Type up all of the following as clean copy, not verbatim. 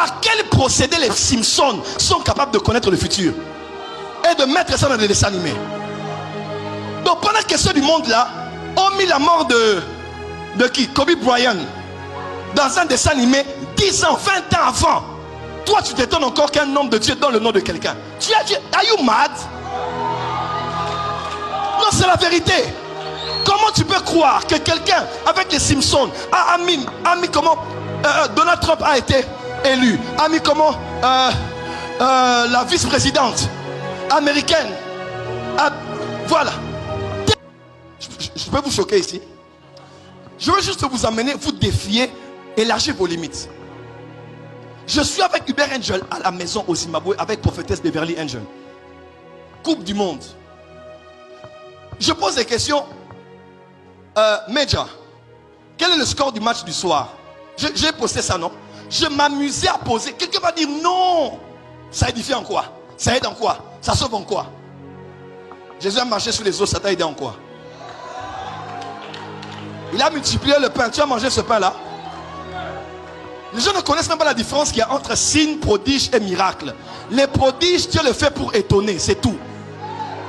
Par quel procédé les Simpsons sont capables de connaître le futur et de mettre ça dans des dessins animés? Donc pendant que ceux du monde là ont mis la mort de qui? Kobe Bryant dans un dessin animé 10 ans, 20 ans avant. Toi tu t'étonnes encore qu'un homme de Dieu donne le nom de quelqu'un. Are you mad? Non, c'est la vérité. Comment tu peux croire que quelqu'un avec les Simpsons a mis comment Donald Trump a été élu, a mis comment la vice-présidente américaine voilà. Je peux vous choquer ici. Je veux juste vous amener, vous défier, élargir vos limites. Je suis avec Uber Angel à la maison au Zimbabwe avec prophétesse Beverly Angel. Coupe du monde. Je pose des questions. Major, quel est le score du match du soir? J'ai posté ça, non? Je m'amusais à poser. Quelqu'un va dire non. Ça édifie en quoi? Ça aide en quoi? Ça sauve en quoi? Jésus a marché sur les eaux, ça t'a aidé en quoi? Il a multiplié le pain. Tu as mangé ce pain-là? Les gens ne connaissent même pas la différence qu'il y a entre signe, prodige et miracle. Les prodiges, Dieu le fait pour étonner, c'est tout.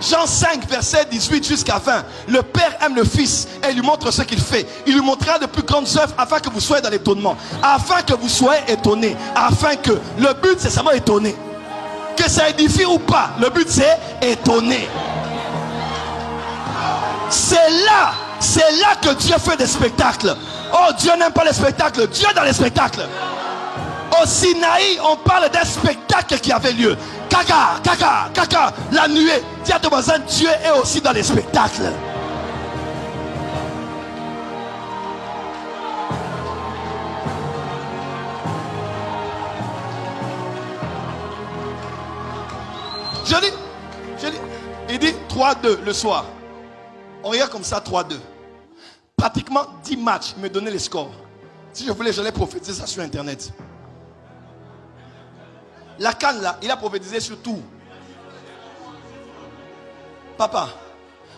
Jean 5, verset 18 jusqu'à 20. Le Père aime le Fils et il lui montre ce qu'il fait. Il lui montrera de plus grandes œuvres afin que vous soyez dans l'étonnement. Afin que vous soyez étonnés. Afin que, le but c'est seulement étonner. Que ça édifie ou pas, le but c'est étonner. C'est là que Dieu fait des spectacles. Oh, Dieu n'aime pas les spectacles. Dieu est dans les spectacles. Au Sinaï, on parle d'un spectacle qui avait lieu. Caca, la nuée. Dis à ton voisin, Dieu est aussi dans les spectacles. Je dis, il dit 3-2 le soir. On regarde comme ça 3-2. Pratiquement 10 matchs, il me donnait les scores. Si je voulais, j'allais prophétiser ça sur internet. La canne là, il a prophétisé sur tout. Papa,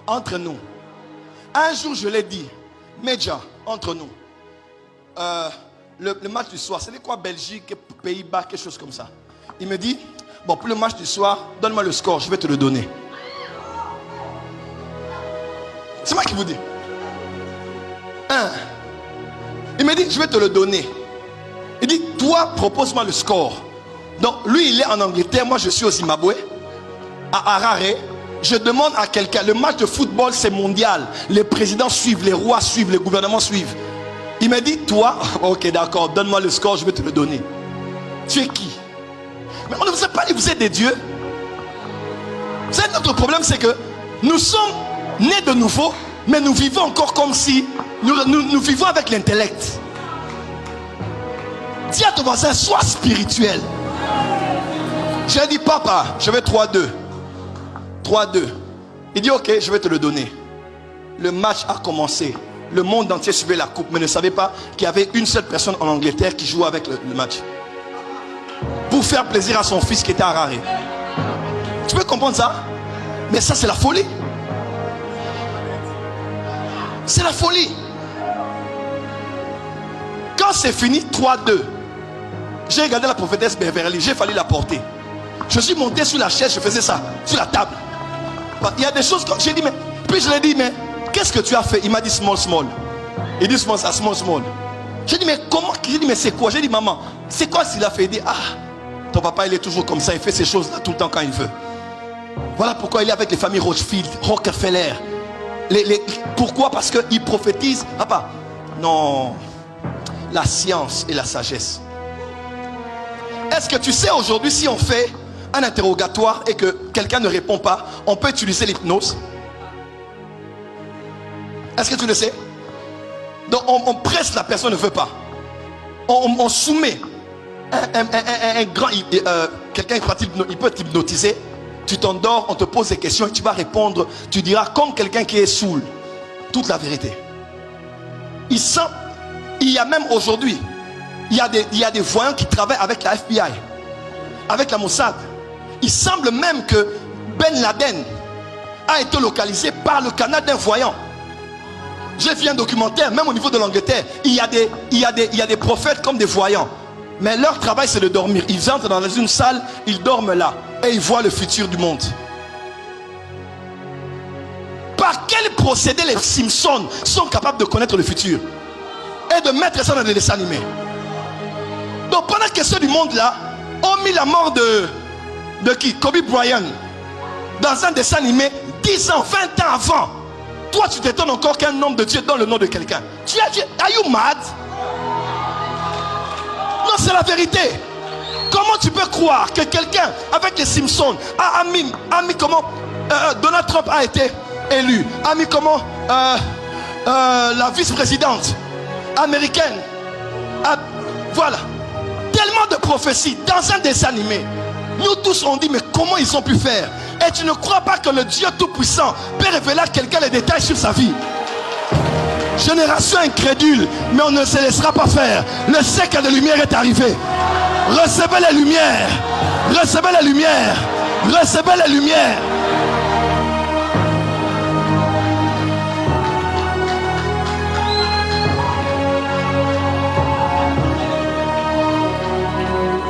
entre nous. Un jour je l'ai dit, Major, entre nous. Le match du soir, c'était quoi? Belgique, Pays-Bas, quelque chose comme ça. Il me dit, bon, pour le match du soir, donne-moi le score, je vais te le donner. C'est moi qui vous dis. Il me dit, je vais te le donner. Il dit, toi, propose-moi le score. Donc, lui, il est en Angleterre. Moi, je suis au Zimbabwe, à Harare. Je demande à quelqu'un. Le match de football, c'est mondial. Les présidents suivent, les rois suivent, les gouvernements suivent. Il me dit, toi, ok, d'accord, donne-moi le score, je vais te le donner. Tu es qui? Mais on ne vous a pas dit, vous êtes des dieux. C'est notre problème, c'est que nous sommes nés de nouveau, mais nous vivons encore comme si nous vivons avec l'intellect. Dis à ton voisin, sois spirituel. J'ai dit, papa, je vais 3-2. 3-2. Il dit, ok, je vais te le donner. Le match a commencé. Le monde entier suivait la coupe, mais ne savait pas qu'il y avait une seule personne en Angleterre qui jouait avec le match. Pour faire plaisir à son fils qui était à Harare. Tu peux comprendre ça? Mais ça, c'est la folie. C'est la folie. Quand c'est fini, 3-2. J'ai regardé la prophétesse Beverly, j'ai fallu la porter. Je suis monté sur la chaise, je faisais ça, sur la table. Il y a des choses que j'ai dit, mais puis je lui ai dit, mais qu'est-ce que tu as fait? Il m'a dit small. Il dit small. J'ai dit, mais comment? J'ai dit, mais c'est quoi? J'ai dit, maman, c'est quoi s'il a fait? Il dit, ah, ton papa il est toujours comme ça, il fait ces choses-là tout le temps quand il veut. Voilà pourquoi il est avec les familles Rothschild, Rockefeller. Pourquoi? Parce qu'il prophétise. Papa, non, la science et la sagesse. Est-ce que tu sais aujourd'hui, si on fait un interrogatoire et que quelqu'un ne répond pas, on peut utiliser l'hypnose? Est-ce que tu le sais? Donc on presse, la personne ne veut pas. On soumet un grand quelqu'un il peut t'hypnotiser. Tu t'endors, on te pose des questions et tu vas répondre. Tu diras comme quelqu'un qui est saoul toute la vérité. Il y a même aujourd'hui, il y a des voyants qui travaillent avec la FBI, avec la Mossad. Il semble même que Ben Laden a été localisé par le canal d'un voyant. J'ai vu un documentaire, même au niveau de l'Angleterre, il y a des prophètes comme des voyants. Mais leur travail, c'est de dormir. Ils entrent dans une salle, ils dorment là. Et ils voient le futur du monde. Par quel procédé les Simpsons sont capables de connaître le futur et de mettre ça dans des dessins animés? Donc pendant que ceux du monde là ont mis la mort de qui? Kobe Bryant dans un dessin animé 10 ans, 20 ans avant. Toi tu t'étonnes encore qu'un homme de Dieu donne le nom de quelqu'un. Tu as dit, are you mad? Non, c'est la vérité. Comment tu peux croire que quelqu'un avec les Simpsons a mis comment Donald Trump a été élu, a mis comment la vice-présidente américaine voilà, tellement de prophéties dans un dessin animé. Nous tous on dit mais comment ils ont pu faire? Et tu ne crois pas que le Dieu Tout-Puissant peut révéler à quelqu'un les détails sur sa vie? Génération incrédule, mais on ne se laissera pas faire. Le siècle de lumière est arrivé. Recevez la lumière. Recevez la lumière. Recevez la lumière.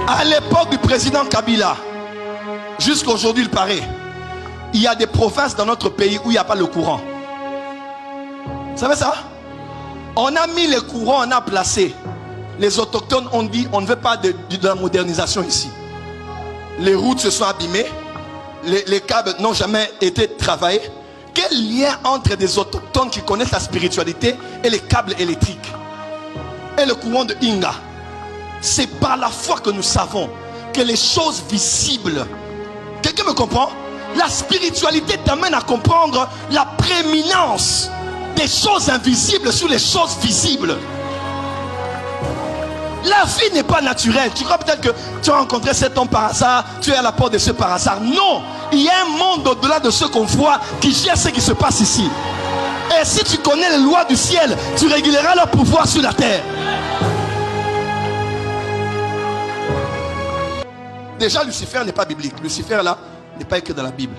À l'époque du président Kabila, jusqu'à aujourd'hui il paraît, il y a des provinces dans notre pays où il n'y a pas le courant. Vous savez ça? On a mis les courants, on a placé. Les autochtones ont dit on ne veut pas de la modernisation ici. Les routes se sont abîmées. Les câbles n'ont jamais été travaillés. Quel lien entre des autochtones qui connaissent la spiritualité et les câbles électriques et le courant de Inga? C'est par la foi que nous savons que les choses visibles. Quelqu'un me comprend? La spiritualité t'amène à comprendre la prééminence des choses invisibles sur les choses visibles. La vie n'est pas naturelle. Tu crois peut-être que tu as rencontré cet homme par hasard, tu es à la porte de ce par hasard. Non, il y a un monde au-delà de ce qu'on voit qui gère ce qui se passe ici. Et si tu connais les lois du ciel, tu réguleras leur pouvoir sur la terre. Déjà, Lucifer n'est pas biblique. Lucifer là n'est pas écrit dans la Bible.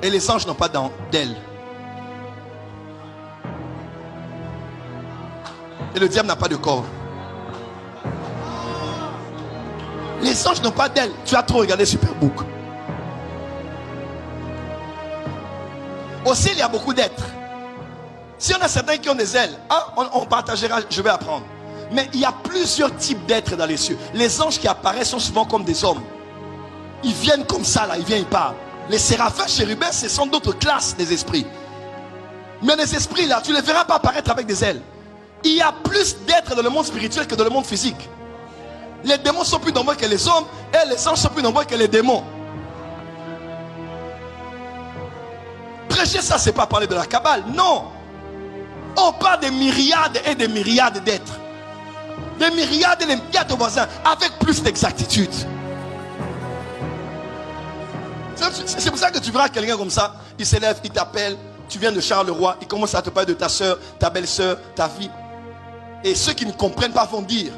Et les anges n'ont pas d'ailes. Et le diable n'a pas de corps. Les anges n'ont pas d'ailes. Tu as trop regardé Superbook. Au ciel, il y a beaucoup d'êtres. Si on a certains qui ont des ailes, on partagera, je vais apprendre. Mais il y a plusieurs types d'êtres dans les cieux. Les anges qui apparaissent sont souvent comme des hommes. Ils viennent comme ça, là, ils viennent, ils parlent. Les séraphins, chérubins, ce sont d'autres classes des esprits. Mais les esprits là, tu ne les verras pas apparaître avec des ailes. Il y a plus d'êtres dans le monde spirituel que dans le monde physique. Les démons sont plus nombreux que les hommes et les anges sont plus nombreux que les démons. Prêcher ça, c'est pas parler de la Kabbale, non. On parle des myriades et des myriades d'êtres. Des myriades et des myriades de voisins avec plus d'exactitude. C'est pour ça que tu verras quelqu'un comme ça, il s'élève, il t'appelle, tu viens de Charleroi, il commence à te parler de ta soeur, ta belle-soeur, ta vie. Et ceux qui ne comprennent pas vont dire,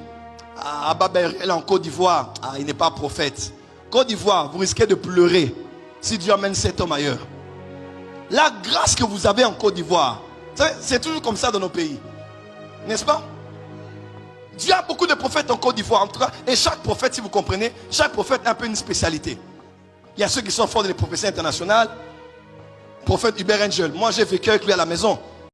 ah, Babel, elle est en Côte d'Ivoire, ah, il n'est pas prophète. Côte d'Ivoire, vous risquez de pleurer si Dieu amène cet homme ailleurs. La grâce que vous avez en Côte d'Ivoire, c'est toujours comme ça dans nos pays, n'est-ce pas? Dieu a beaucoup de prophètes en Côte d'Ivoire, en tout cas, et chaque prophète, si vous comprenez, chaque prophète a un peu une spécialité. Il y a ceux qui sont forts dans les prophéties internationales. Prophète Hubert Angel. Moi, j'ai vécu avec lui à la maison.